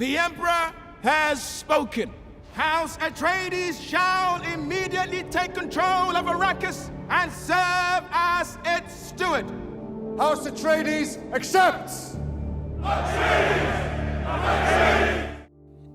The Emperor has spoken. House Atreides shall immediately take control of Arrakis and serve as its steward. House Atreides accepts!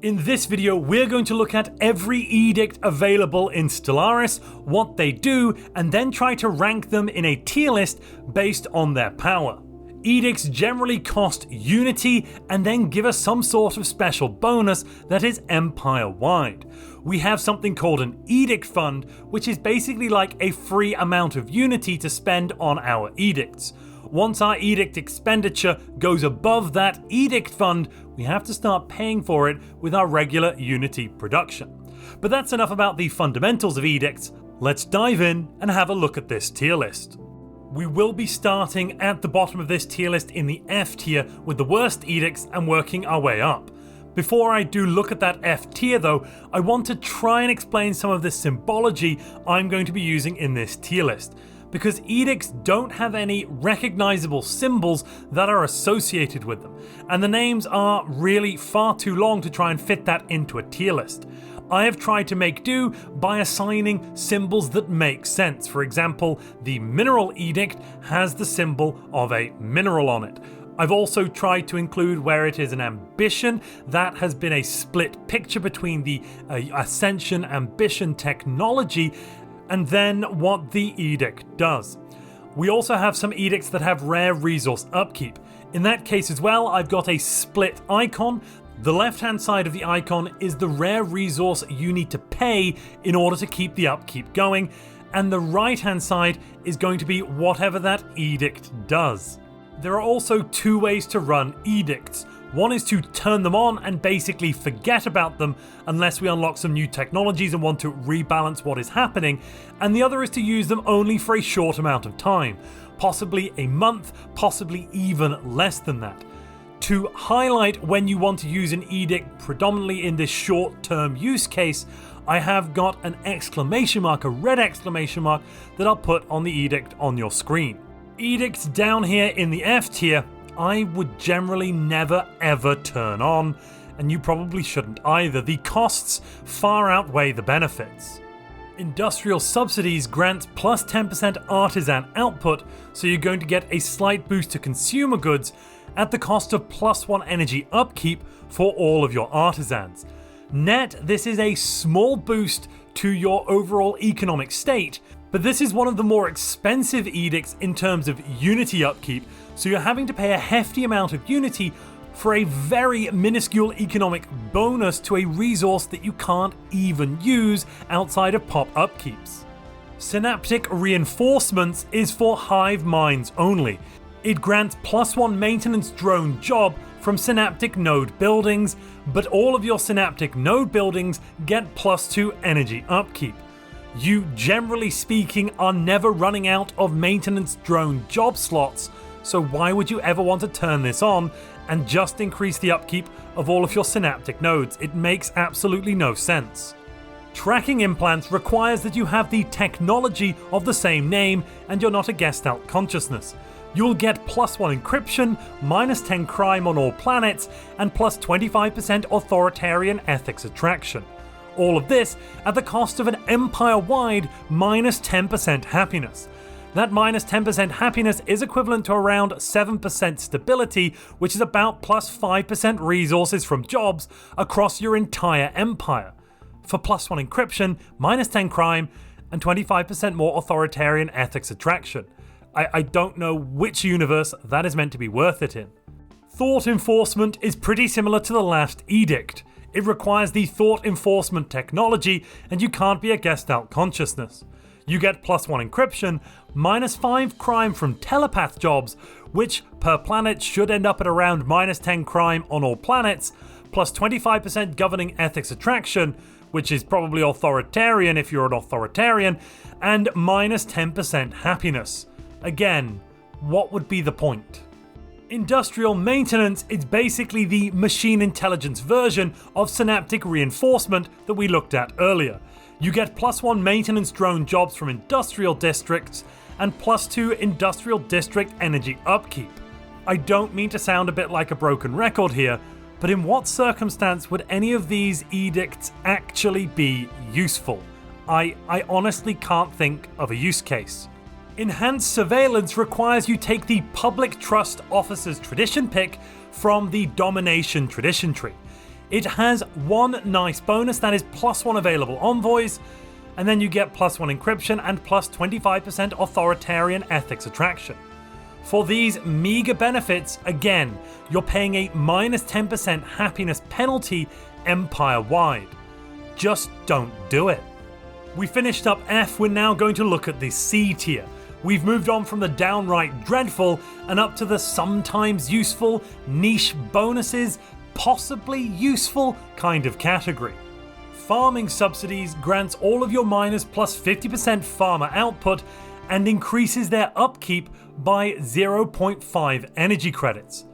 In this video, we're going to look at every edict available in Stellaris, what they do, and then try to rank them in a tier list based on their power. Edicts generally cost unity and then give us some sort of special bonus that is empire-wide. We have something called an edict fund, which is basically like a free amount of unity to spend on our edicts. Once our edict expenditure goes above that edict fund, we have to start paying for it with our regular unity production. But that's enough about the fundamentals of edicts. Let's dive in and have a look at this tier list. We will be starting at the bottom of this tier list in the F tier with the worst edicts and working our way up. Before I do look at that F tier though, I want to try and explain some of the symbology I'm going to be using in this tier list, because edicts don't have any recognizable symbols that are associated with them, and the names are really far too long to try and fit that into a tier list. I have tried to make do by assigning symbols that make sense. For example, the Mineral Edict has the symbol of a mineral on it. I've also tried to include where it is an ambition. That has been a split picture between the Ascension Ambition technology and then what the edict does. We also have some edicts that have rare resource upkeep. In that case as well, I've got a split icon. The left-hand side of the icon is the rare resource you need to pay in order to keep the upkeep going, and the right-hand side is going to be whatever that edict does. There are also two ways to run edicts. One is to turn them on and basically forget about them unless we unlock some new technologies and want to rebalance what is happening, and the other is to use them only for a short amount of time, possibly a month, possibly even less than that. To highlight when you want to use an edict predominantly in this short-term use case, I have got an exclamation mark, a red exclamation mark, that I'll put on the edict on your screen. Edicts down here in the F tier, I would generally never ever turn on, and you probably shouldn't either. The costs far outweigh the benefits. Industrial subsidies grants plus 10% artisan output, so you're going to get a slight boost to consumer goods at the cost of +1 energy upkeep for all of your artisans. Net, this is a small boost to your overall economic state, but this is one of the more expensive edicts in terms of unity upkeep, so you're having to pay a hefty amount of unity for a very minuscule economic bonus to a resource that you can't even use outside of pop upkeeps. Synaptic Reinforcements is for hive minds only. It grants +1 maintenance drone job from synaptic node buildings, but all of your synaptic node buildings get +2 energy upkeep. You, generally speaking, are never running out of maintenance drone job slots, so why would you ever want to turn this on and just increase the upkeep of all of your synaptic nodes? It makes absolutely no sense. Tracking implants requires that you have the technology of the same name and you're not a guessed out consciousness. You'll get +1 encryption, -10 crime on all planets, and +25% authoritarian ethics attraction. All of this at the cost of an empire-wide -10% happiness. That -10% happiness is equivalent to around 7% stability, which is about +5% resources from jobs across your entire empire. For +1 encryption, -10 crime, and 25% more authoritarian ethics attraction. I don't know which universe that is meant to be worth it in. Thought enforcement is pretty similar to the last edict. It requires the thought enforcement technology, and you can't be a guessed out consciousness. You get +1 encryption, -5 crime from telepath jobs, which per planet should end up at around -10 crime on all planets, +25% governing ethics attraction, which is probably authoritarian if you're an authoritarian, and -10% happiness. Again, what would be the point? Industrial maintenance is basically the machine intelligence version of synaptic reinforcement that we looked at earlier. You get +1 maintenance drone jobs from industrial districts and +2 industrial district energy upkeep. I don't mean to sound a bit like a broken record here, But in what circumstance would any of these edicts actually be useful? I honestly can't think of a use case. Enhanced surveillance requires you take the public trust officer's tradition pick from the domination tradition tree. It has one nice bonus, that is +1 available envoys, and then you get +1 encryption and plus 25% authoritarian ethics attraction. For these meager benefits, again, you're paying a -10% happiness penalty empire-wide. Just don't do it. We finished up F, we're now going to look at the C tier. We've moved on from the downright dreadful and up to the sometimes useful, niche bonuses, possibly useful kind of category. Farming subsidies grants all of your miners +50% farmer output and increases their upkeep by 0.5 energy credits.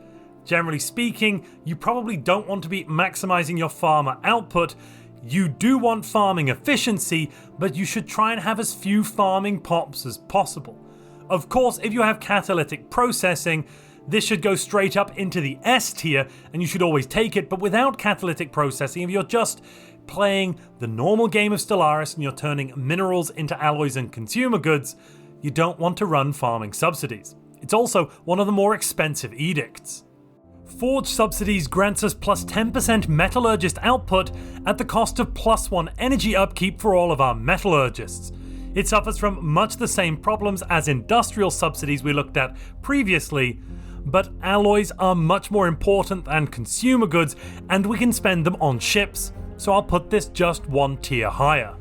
Generally speaking, you probably don't want to be maximizing your farmer output. You do want farming efficiency, but you should try and have as few farming pops as possible. Of course, if you have catalytic processing, this should go straight up into the S tier and you should always take it, but without catalytic processing, if you're just playing the normal game of Stellaris and you're turning minerals into alloys and consumer goods, you don't want to run farming subsidies. It's also one of the more expensive edicts. Forge subsidies grants us +10% metallurgist output at the cost of +1 energy upkeep for all of our metallurgists. It suffers from much the same problems as industrial subsidies we looked at previously, but alloys are much more important than consumer goods and we can spend them on ships, so I'll put this just one tier higher.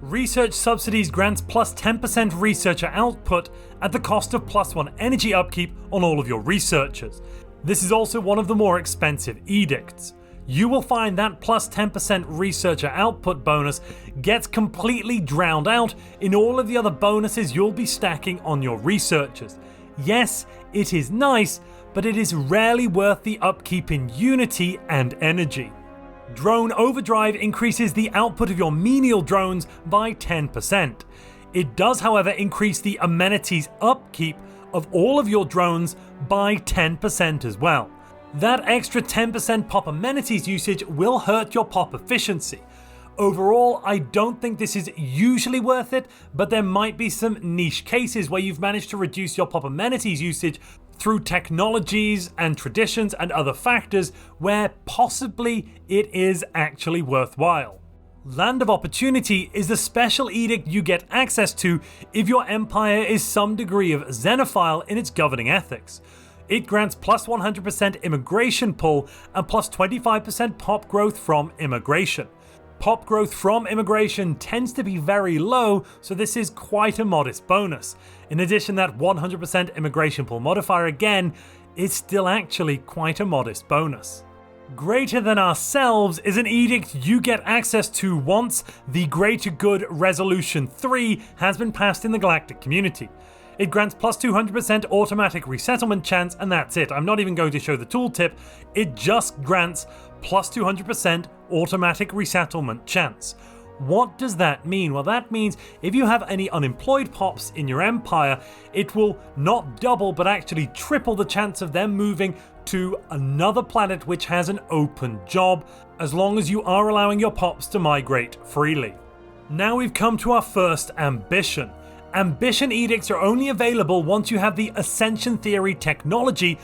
Research subsidies grants +10% researcher output at the cost of +1 energy upkeep on all of your researchers. This is also one of the more expensive edicts. You will find that +10% researcher output bonus gets completely drowned out in all of the other bonuses you'll be stacking on your researchers. Yes, it is nice, but it is rarely worth the upkeep in Unity and energy. Drone Overdrive increases the output of your menial drones by 10%. It does, however, increase the amenities upkeep of all of your drones by 10% as well. That extra 10% pop amenities usage will hurt your pop efficiency. Overall, I don't think this is usually worth it, but there might be some niche cases where you've managed to reduce your pop amenities usage through technologies and traditions and other factors where possibly it is actually worthwhile. Land of Opportunity is the special edict you get access to if your empire is some degree of xenophile in its governing ethics. It grants +100% immigration pull and +25% pop growth from immigration. Pop growth from immigration tends to be very low, so this is quite a modest bonus. In addition, that 100% immigration pull modifier again is still actually quite a modest bonus. Greater Than Ourselves is an edict you get access to once the Greater Good Resolution 3 has been passed in the galactic community. It grants +200% automatic resettlement chance, and that's it. I'm not even going to show the tooltip, it just grants +200% automatic resettlement chance. What does that mean? Well, that means if you have any unemployed pops in your empire, it will not double but actually triple the chance of them moving to another planet which has an open job, as long as you are allowing your pops to migrate freely. Now we've come to our first ambition. Ambition edicts are only available once you have the Ascension Theory technology,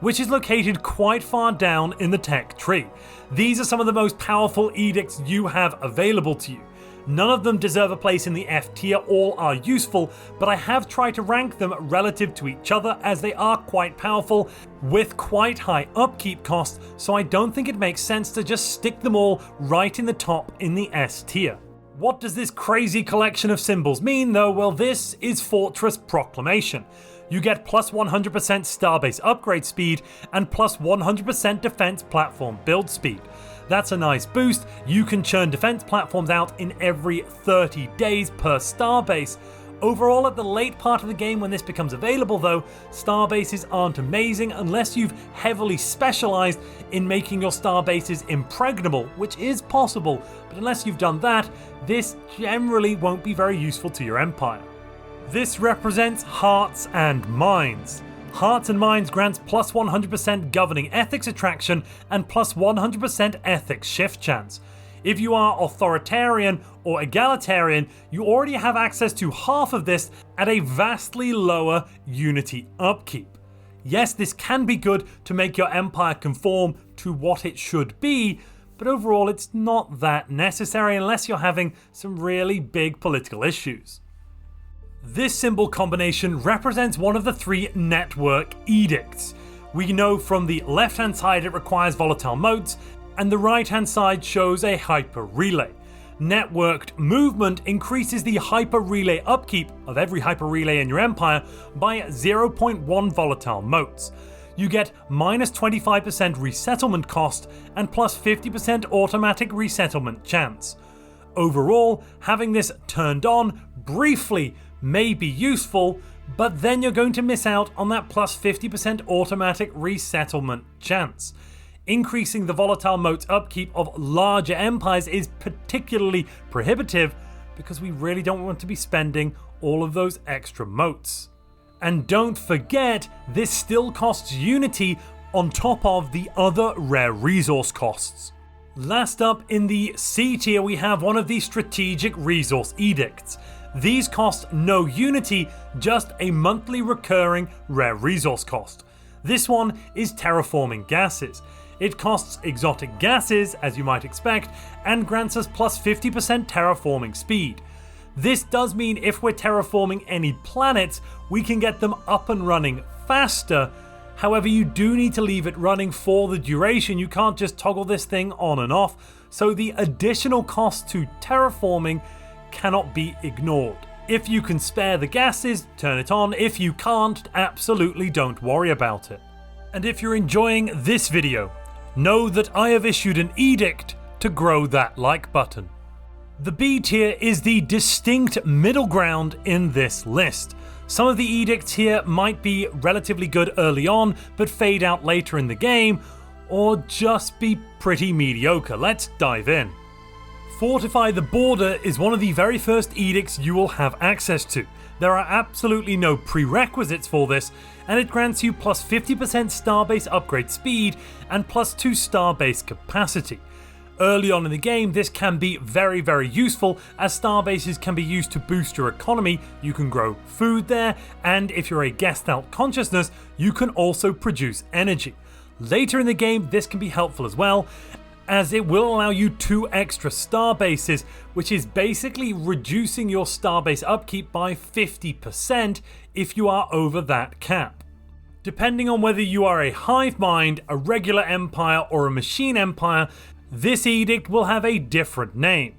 which is located quite far down in the tech tree. These are some of the most powerful edicts you have available to you. None of them deserve a place in the F tier, all are useful, but I have tried to rank them relative to each other as they are quite powerful with quite high upkeep costs, so I don't think it makes sense to just stick them all right in the top in the S tier. What does this crazy collection of symbols mean though? Well, this is Fortress Proclamation. You get +100% starbase upgrade speed and +100% defense platform build speed. That's a nice boost. You can churn defense platforms out in every 30 days per starbase. Overall, at the late part of the game when this becomes available though, starbases aren't amazing unless you've heavily specialized in making your starbases impregnable, which is possible, but unless you've done that, this generally won't be very useful to your empire. This represents hearts and minds. Hearts and Minds grants plus 100% governing ethics attraction and plus 100% ethics shift chance. If you are authoritarian or egalitarian, you already have access to half of this at a vastly lower unity upkeep. Yes, this can be good to make your empire conform to what it should be, but overall it's not that necessary unless you're having some really big political issues. This symbol combination represents one of the 3 network edicts. We know from the left hand side it requires volatile motes, and the right hand side shows a hyper relay. Networked movement increases the hyper relay upkeep of every hyper relay in your empire by 0.1 volatile motes. You get minus 25% resettlement cost and plus 50% automatic resettlement chance. Overall, having this turned on briefly may be useful, but then you're going to miss out on that plus 50% automatic resettlement chance. Increasing the volatile motes upkeep of larger empires is particularly prohibitive because we really don't want to be spending all of those extra motes. And don't forget, this still costs unity on top of the other rare resource costs. Last up in the C tier we have one of the strategic resource edicts. These cost no unity, just a monthly recurring rare resource cost. This one is terraforming gases. It costs exotic gases, as you might expect, and grants us plus 50% terraforming speed. This does mean if we're terraforming any planets, we can get them up and running faster. However, you do need to leave it running for the duration. You can't just toggle this thing on and off, so the additional cost to terraforming cannot be ignored. If you can spare the gases, turn it on. If you can't, absolutely don't worry about it. And if you're enjoying this video, know that I have issued an edict to grow that like button. The B tier is the distinct middle ground in this list. Some of the edicts here might be relatively good early on, but fade out later in the game, or just be pretty mediocre. Let's dive in. Fortify the border is one of the very first edicts you will have access to. There are absolutely no prerequisites for this, and it grants you plus 50% starbase upgrade speed and plus 2 starbase capacity. Early on in the game, this can be very, very useful, as starbases can be used to boost your economy. You can grow food there, and if you're a Gestalt consciousness, you can also produce energy. Later in the game, this can be helpful as well, as it will allow you 2 extra starbases, which is basically reducing your starbase upkeep by 50% if you are over that cap. Depending on whether you are a hive mind, a regular empire, or a machine empire, this edict will have a different name.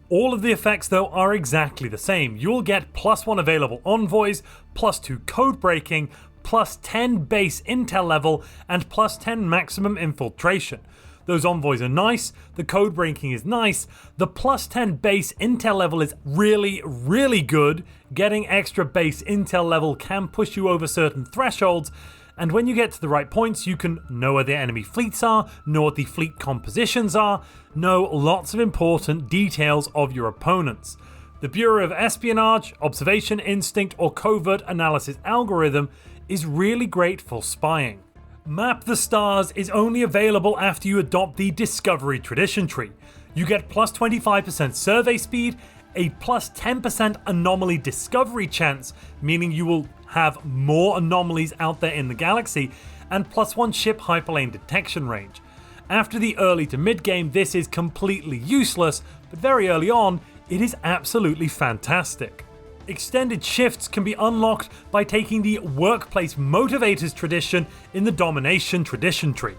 All of the effects though are exactly the same. You'll get plus 1 available envoys, plus 2 code breaking, plus 10 base intel level, and plus 10 maximum infiltration. Those envoys are nice, the code breaking is nice, the plus 10 base intel level is really, really good. Getting extra base intel level can push you over certain thresholds, and when you get to the right points, you can know where the enemy fleets are, know what the fleet compositions are, know lots of important details of your opponents. The Bureau of Espionage, Observation Instinct, or Covert Analysis Algorithm is really great for spying. Map the Stars is only available after you adopt the Discovery Tradition tree. You get plus 25% survey speed, a plus 10% anomaly discovery chance, meaning you will have more anomalies out there in the galaxy, and plus 1 ship hyperlane detection range. After the early to mid game, this is completely useless, but very early on, it is absolutely fantastic. Extended shifts can be unlocked by taking the Workplace Motivators tradition in the Domination Tradition tree.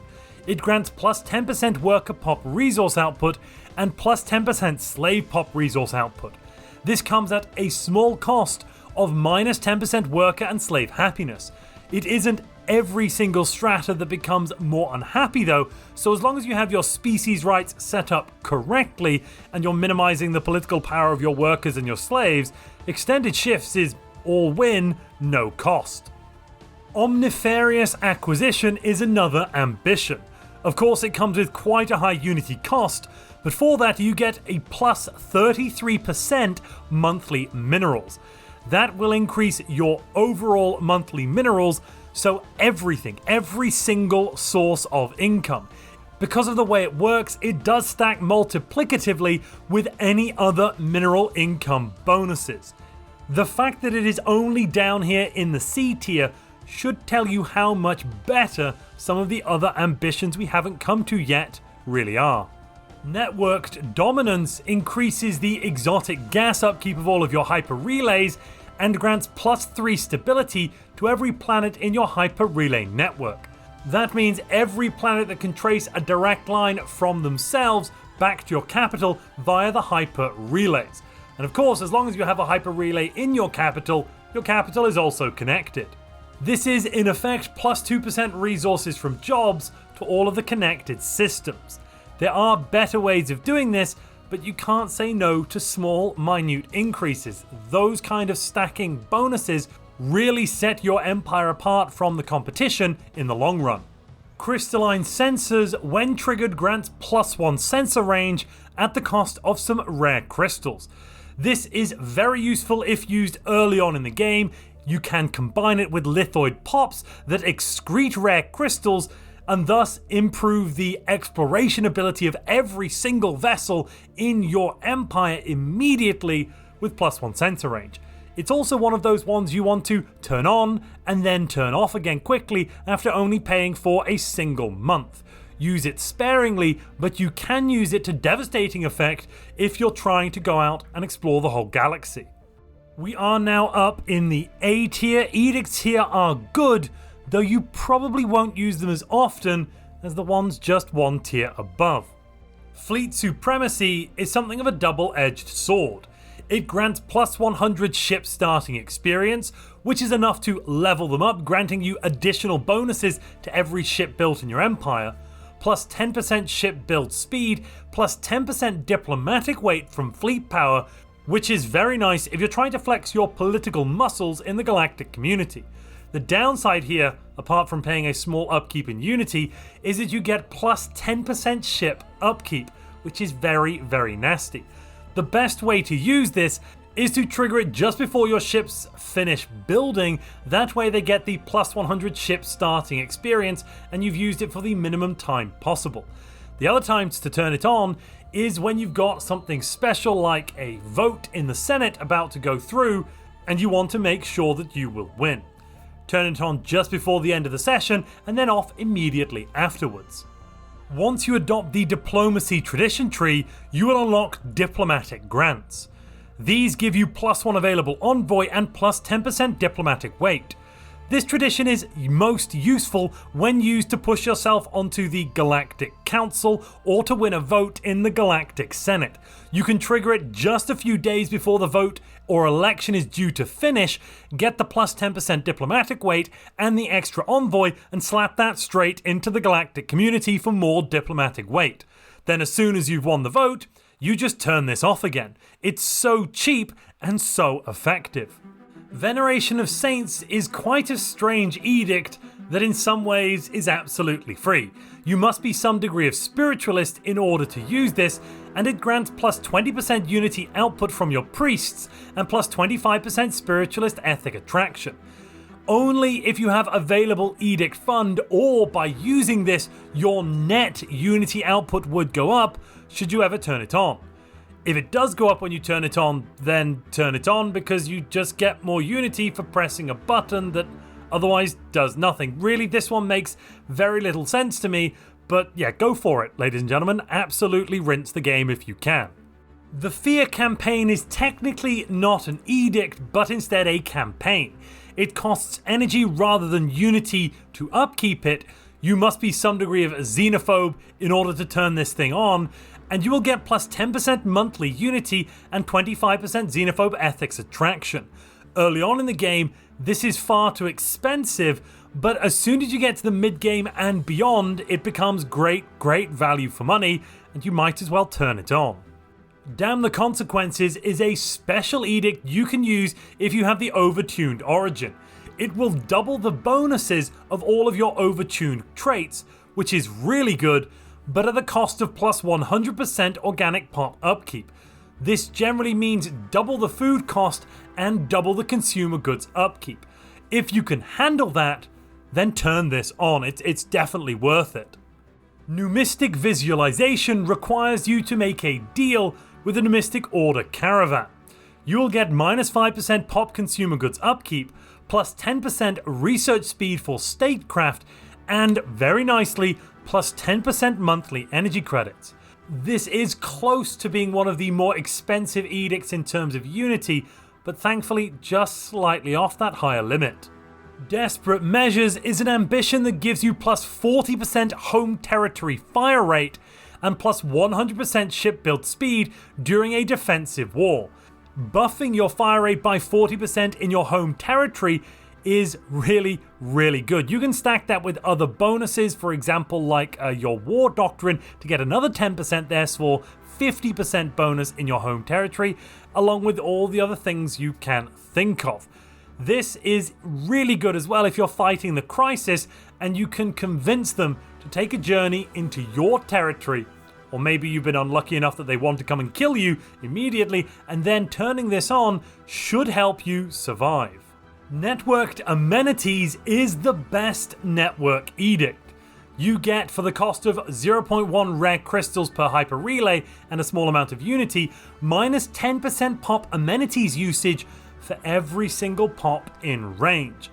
It grants plus 10% worker pop resource output and plus 10% slave pop resource output. This comes at a small cost of minus 10% worker and slave happiness. It isn't every single strata that becomes more unhappy though, so as long as you have your species rights set up correctly and you're minimizing the political power of your workers and your slaves, extended shifts is all win, no cost. Omnifarious Acquisition is another ambition. Of course, it comes with quite a high unity cost, but for that you get a plus 33% monthly minerals. That will increase your overall monthly minerals, So everything, every single source of income. Because of the way it works, it does stack multiplicatively with any other mineral income bonuses. The fact that it is only down here in the C tier should tell you how much better some of the other ambitions we haven't come to yet really are. Networked Dominance increases the exotic gas upkeep of all of your hyper relays and grants +3 stability to every planet in your hyper relay network. That means every planet that can trace a direct line from themselves back to your capital via the hyper relays. And of course, as long as you have a hyper relay in your capital is also connected. This is in effect +2% resources from jobs to all of the connected systems. There are better ways of doing this, but you can't say no to small, minute increases. Those kind of stacking bonuses really set your empire apart from the competition in the long run. Crystalline Sensors, when triggered, grants +1 sensor range at the cost of some rare crystals. This is very useful if used early on in the game. You can combine it with lithoid pops that excrete rare crystals and thus improve the exploration ability of every single vessel in your empire immediately with +1 sensor range. It's also one of those ones you want to turn on and then turn off again quickly after only paying for a single month. Use it sparingly, but you can use it to devastating effect if you're trying to go out and explore the whole galaxy. We are now up in the A tier. Edicts here are good, though you probably won't use them as often as the ones just one tier above. Fleet Supremacy is something of a double-edged sword. It grants +100 ship starting experience, which is enough to level them up, granting you additional bonuses to every ship built in your empire, +10% ship build speed, +10% diplomatic weight from fleet power, which is very nice if you're trying to flex your political muscles in the galactic community. The downside here, apart from paying a small upkeep in Unity, is that you get +10% ship upkeep, which is very, very nasty. The best way to use this is to trigger it just before your ships finish building. That way they get the +100 ship starting experience and you've used it for the minimum time possible. The other times to turn it on is when you've got something special like a vote in the Senate about to go through and you want to make sure that you will win. Turn it on just before the end of the session and then off immediately afterwards. Once you adopt the Diplomacy Tradition tree, you will unlock Diplomatic Grants. These give you +1 available envoy and +10% diplomatic weight. This tradition is most useful when used to push yourself onto the Galactic Council or to win a vote in the Galactic Senate. You can trigger it just a few days before the vote or election is due to finish, get the +10% diplomatic weight and the extra envoy and slap that straight into the galactic community for more diplomatic weight. Then as soon as you've won the vote, you just turn this off again. It's so cheap and so effective. Veneration of Saints is quite a strange edict that in some ways is absolutely free. You must be some degree of spiritualist in order to use this, and it grants +20% unity output from your priests and +25% spiritualist ethic attraction. Only if you have available edict fund or by using this your net unity output would go up should you ever turn it on. If it does go up when you turn it on, then turn it on because you just get more unity for pressing a button that otherwise does nothing. Really, this one makes very little sense to me, but yeah, go for it, ladies and gentlemen. Absolutely rinse the game if you can. The Fear campaign is technically not an edict, but instead a campaign. It costs energy rather than unity to upkeep it. You must be some degree of xenophobe in order to turn this thing on, and you will get +10% monthly unity and 25% xenophobe ethics attraction. Early on in the game, this is far too expensive, but as soon as you get to the mid-game and beyond, it becomes great value for money, and you might as well turn it on. Damn the Consequences is a special edict you can use if you have the overtuned origin. It will double the bonuses of all of your overtuned traits, which is really good, but at the cost of +100% organic pop upkeep. This generally means double the food cost and double the consumer goods upkeep. If you can handle that, then turn this on. It's definitely worth it. Numistic visualization requires you to make a deal with a numistic order caravan. You will get -5% pop consumer goods upkeep, plus 10% research speed for statecraft, and very nicely, plus 10% monthly energy credits. This is close to being one of the more expensive edicts in terms of unity, but thankfully just slightly off that higher limit. Desperate Measures is an ambition that gives you plus 40% home territory fire rate and plus 100% ship build speed during a defensive war. Buffing your fire rate by 40% in your home territory is really, really good. You can stack that with other bonuses, for example, like your War Doctrine to get another 10% there for 50% bonus in your home territory, along with all the other things you can think of. This is really good as well if you're fighting the crisis and you can convince them to take a journey into your territory. Or maybe you've been unlucky enough that they want to come and kill you immediately, and then turning this on should help you survive. Networked Amenities is the best network edict. You get, for the cost of 0.1 rare crystals per hyper relay and a small amount of unity, minus 10% pop amenities usage for every single pop in range.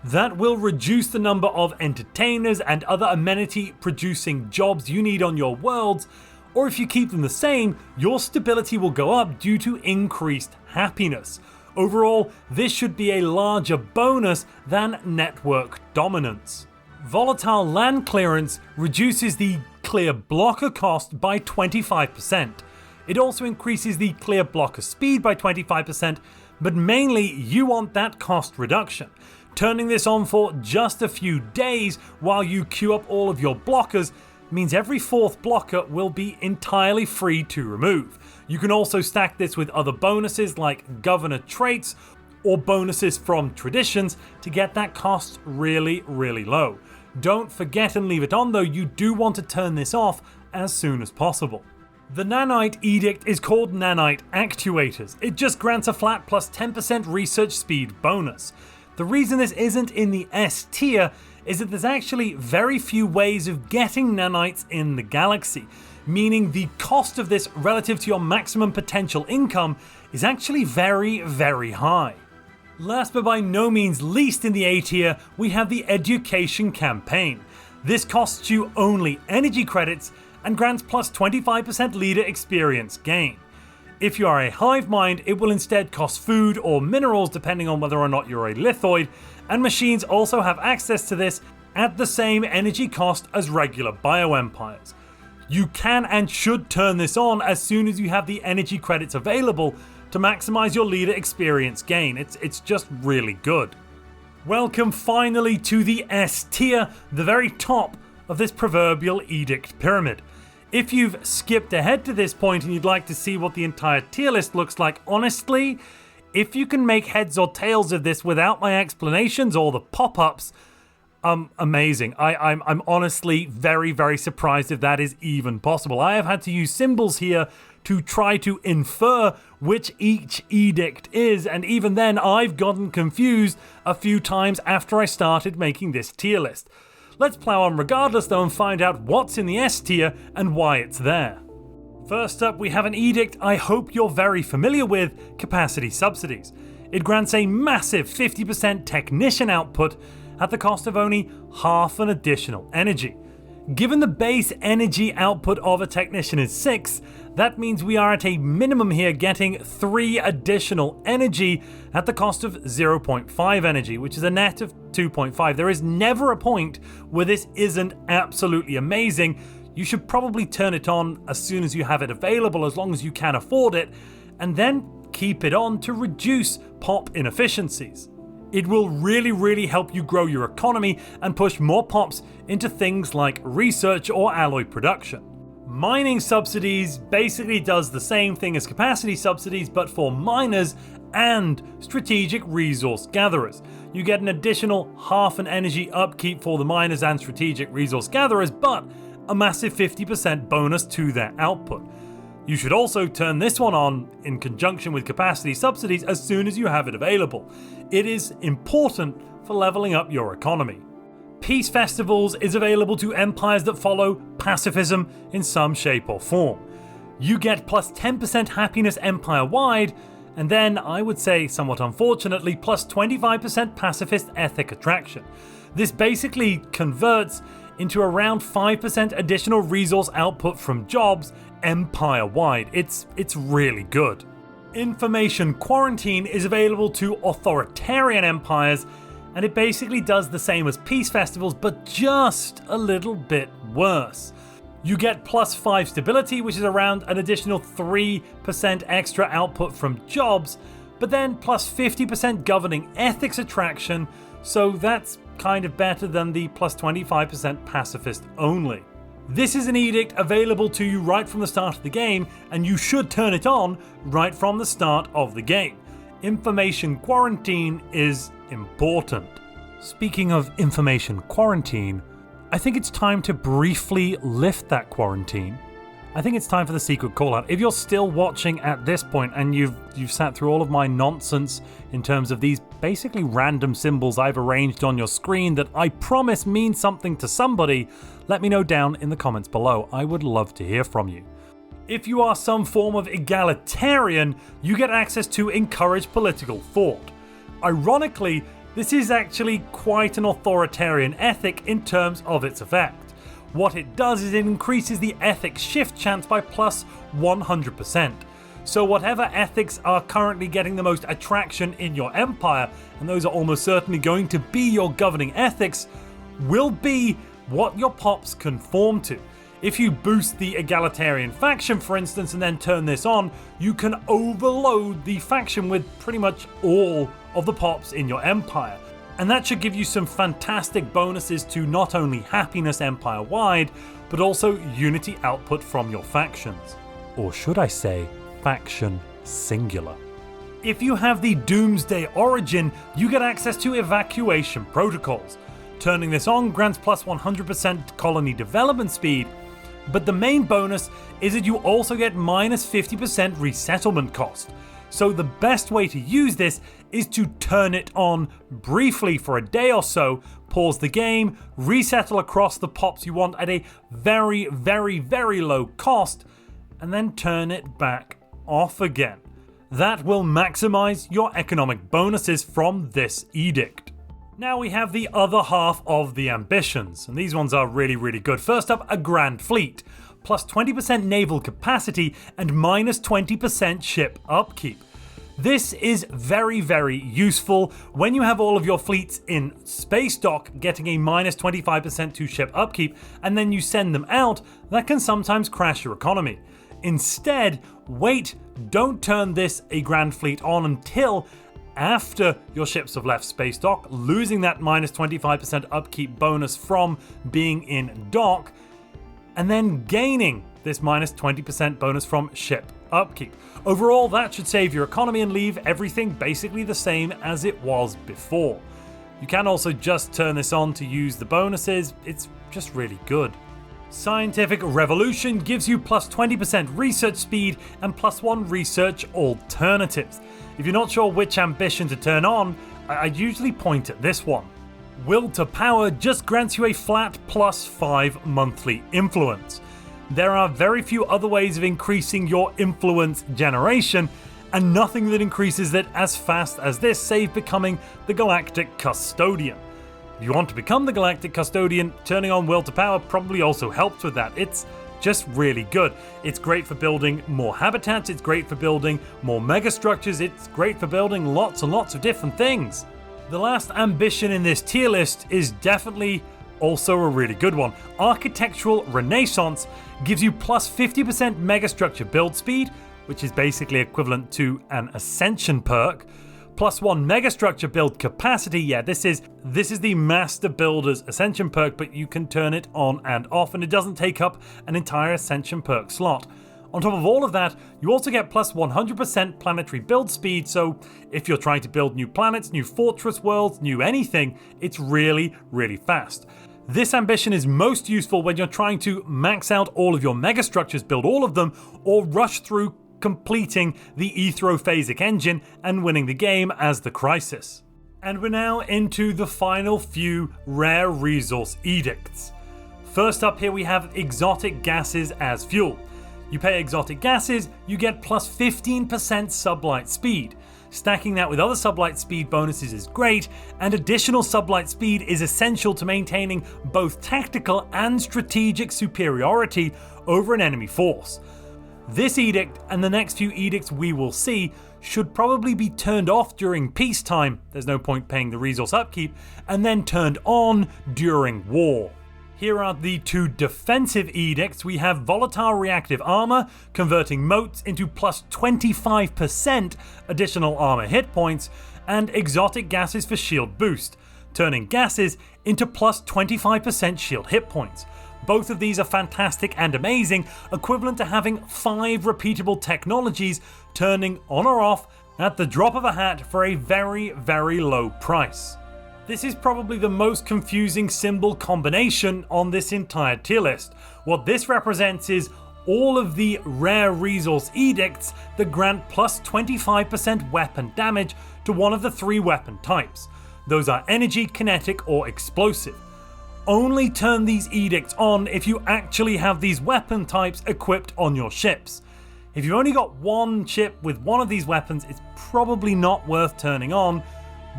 That will reduce the number of entertainers and other amenity producing jobs you need on your worlds, or if you keep them the same, your stability will go up due to increased happiness. Overall, this should be a larger bonus than network dominance. Volatile land clearance reduces the clear blocker cost by 25%. It also increases the clear blocker speed by 25%, but mainly you want that cost reduction. Turning this on for just a few days while you queue up all of your blockers means every fourth blocker will be entirely free to remove. You can also stack this with other bonuses like governor traits or bonuses from traditions to get that cost really, really low. Don't forget and leave it on though, you do want to turn this off as soon as possible. The Nanite Edict is called Nanite Actuators. It just grants a flat plus 10% research speed bonus. The reason this isn't in the S tier is that there's actually very few ways of getting nanites in the galaxy, meaning the cost of this relative to your maximum potential income is actually very, very high. Last but by no means least in the A tier, we have the Education Campaign. This costs you only energy credits and grants plus 25% leader experience gain. If you are a hive mind, it will instead cost food or minerals depending on whether or not you're a lithoid, and machines also have access to this at the same energy cost as regular bioempires. You can and should turn this on as soon as you have the energy credits available to maximize your leader experience gain. It's just really good. Welcome finally to the S tier, the very top of this proverbial edict pyramid. If you've skipped ahead to this point and you'd like to see what the entire tier list looks like, honestly, if you can make heads or tails of this without my explanations or the pop-ups, amazing. I'm honestly very, very surprised if that is even possible. I have had to use symbols here to try to infer which each edict is, and even then I've gotten confused a few times after I started making this tier list. Let's plow on regardless though and find out what's in the S tier and why it's there. First up, we have an edict I hope you're very familiar with, Capacity Subsidies. It grants a massive 50% technician output at the cost of only half an additional energy. Given the base energy output of a technician is 6, that means we are at a minimum here getting 3 additional energy at the cost of 0.5 energy, which is a net of 2.5. There is never a point where this isn't absolutely amazing. You should probably turn it on as soon as you have it available, as long as you can afford it, and then keep it on to reduce pop inefficiencies. It will really, really help you grow your economy and push more pops into things like research or alloy production. Mining subsidies basically does the same thing as capacity subsidies, but for miners and strategic resource gatherers. You get an additional half an energy upkeep for the miners and strategic resource gatherers, but a massive 50% bonus to their output. You should also turn this one on in conjunction with capacity subsidies as soon as you have it available. It is important for leveling up your economy. Peace Festivals is available to empires that follow pacifism in some shape or form. You get plus 10% happiness empire-wide, and then, I would say somewhat unfortunately, plus 25% pacifist ethic attraction. This basically converts into around 5% additional resource output from jobs empire-wide. It's really good. Information Quarantine is available to authoritarian empires, and it basically does the same as Peace Festivals, but just a little bit worse. You get plus 5 stability, which is around an additional 3% extra output from jobs, but then plus 50% governing ethics attraction, so that's kind of better than the plus 25% pacifist only. This is an edict available to you right from the start of the game, and you should turn it on right from the start of the game. Information Quarantine is important. Speaking of Information Quarantine, I think it's time to briefly lift that quarantine. I think it's time for the secret call out. If you're still watching at this point and you've sat through all of my nonsense in terms of these basically random symbols I've arranged on your screen that I promise mean something to somebody, let me know down in the comments below. I would love to hear from you. If you are some form of egalitarian, you get access to Encourage Political Thought. Ironically, this is actually quite an authoritarian ethic in terms of its effect. What it does is it increases the ethics shift chance by plus 100%. So whatever ethics are currently getting the most attraction in your empire, and those are almost certainly going to be your governing ethics, will be what your pops conform to. If you boost the egalitarian faction, for instance, and then turn this on, you can overload the faction with pretty much all of the pops in your empire. And that should give you some fantastic bonuses to not only happiness empire-wide, but also unity output from your factions. Or should I say, faction singular. If you have the Doomsday Origin, you get access to evacuation protocols. Turning this on grants plus 100% colony development speed, but the main bonus is that you also get minus 50% resettlement cost. So the best way to use this is to turn it on briefly for a day or so, pause the game, resettle across the pops you want at a very, very, very low cost, and then turn it back off again. That will maximize your economic bonuses from this edict. Now we have the other half of the ambitions, and these ones are really, really good. First up, a Grand Fleet, plus 20% naval capacity and minus 20% ship upkeep. This is very, very useful when you have all of your fleets in space dock getting a minus 25% to ship upkeep, and then you send them out. That can sometimes crash your economy. Instead, wait, don't turn this a Grand Fleet on until after your ships have left space dock, losing that minus 25% upkeep bonus from being in dock, and then gaining this minus 20% bonus from ship upkeep. Overall, that should save your economy and leave everything basically the same as it was before. You can also just turn this on to use the bonuses. It's just really good. Scientific Revolution gives you plus 20% research speed and plus 1 research alternatives. If you're not sure which ambition to turn on, I'd usually point at this one. Will to Power just grants you a flat plus 5 monthly influence. There are very few other ways of increasing your influence generation, and nothing that increases it as fast as this, save becoming the Galactic Custodian. If you want to become the Galactic Custodian, turning on Will to Power probably also helps with that. It's just really good. It's great for building more habitats, it's great for building more megastructures, it's great for building lots and lots of different things. The last ambition in this tier list is definitely also a really good one. Architectural Renaissance gives you plus 50% megastructure build speed, which is basically equivalent to an Ascension perk, plus 1 megastructure build capacity. Yeah, this is the Master Builder's Ascension perk, but you can turn it on and off, and it doesn't take up an entire Ascension perk slot. On top of all of that, you also get plus 100% planetary build speed, so if you're trying to build new planets, new fortress worlds, new anything, it's really, really fast. This ambition is most useful when you're trying to max out all of your megastructures, build all of them, or rush through completing the Ethrophasic engine and winning the game as the Crisis. And we're now into the final few rare resource edicts. First up here we have exotic gases as fuel. You pay exotic gases, you get plus 15% sublight speed. Stacking that with other sublight speed bonuses is great, and additional sublight speed is essential to maintaining both tactical and strategic superiority over an enemy force. This edict and the next few edicts we will see should probably be turned off during peacetime, there's no point paying the resource upkeep, and then turned on during war. Here are the two defensive edicts. We have volatile reactive armor, converting motes into plus 25% additional armor hit points, and exotic gases for shield boost, turning gases into plus 25% shield hit points. Both of these are fantastic and amazing, equivalent to having 5 repeatable technologies turning on or off at the drop of a hat for a very, very low price. This is probably the most confusing symbol combination on this entire tier list. What this represents is all of the rare resource edicts that grant plus 25% weapon damage to one of the 3 weapon types. Those are energy, kinetic, or explosive. Only turn these edicts on if you actually have these weapon types equipped on your ships. If you've only got one ship with one of these weapons, it's probably not worth turning on,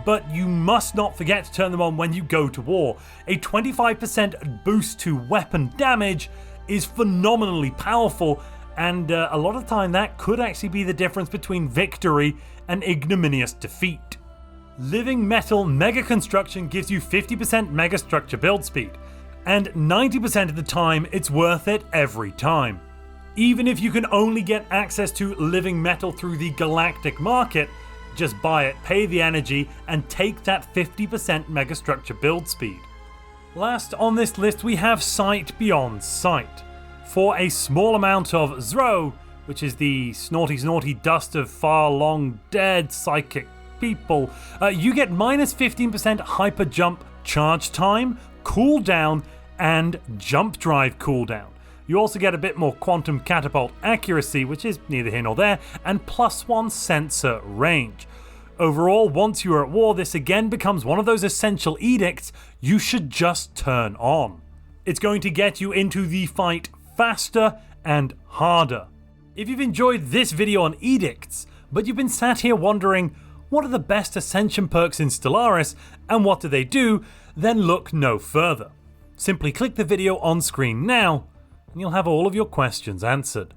but you must not forget to turn them on when you go to war. A 25% boost to weapon damage is phenomenally powerful, and a lot of the time that could actually be the difference between victory and ignominious defeat. Living Metal Mega Construction gives you 50% mega structure build speed, and 90% of the time it's worth it every time. Even if you can only get access to living metal through the galactic market, just buy it, pay the energy, and take that 50% mega structure build speed. Last on this list we have Sight Beyond Sight. For a small amount of Zro, which is the snorty dust of far long dead psychic people, you get minus 15% hyper jump charge time, cooldown, and jump drive cooldown. You also get a bit more quantum catapult accuracy, which is neither here nor there, and +1 sensor range. Overall, once you are at war, this again becomes one of those essential edicts you should just turn on. It's going to get you into the fight faster and harder. If you've enjoyed this video on edicts, but you've been sat here wondering, what are the best Ascension perks in Stellaris and what do they do, then look no further. Simply click the video on screen now and you'll have all of your questions answered.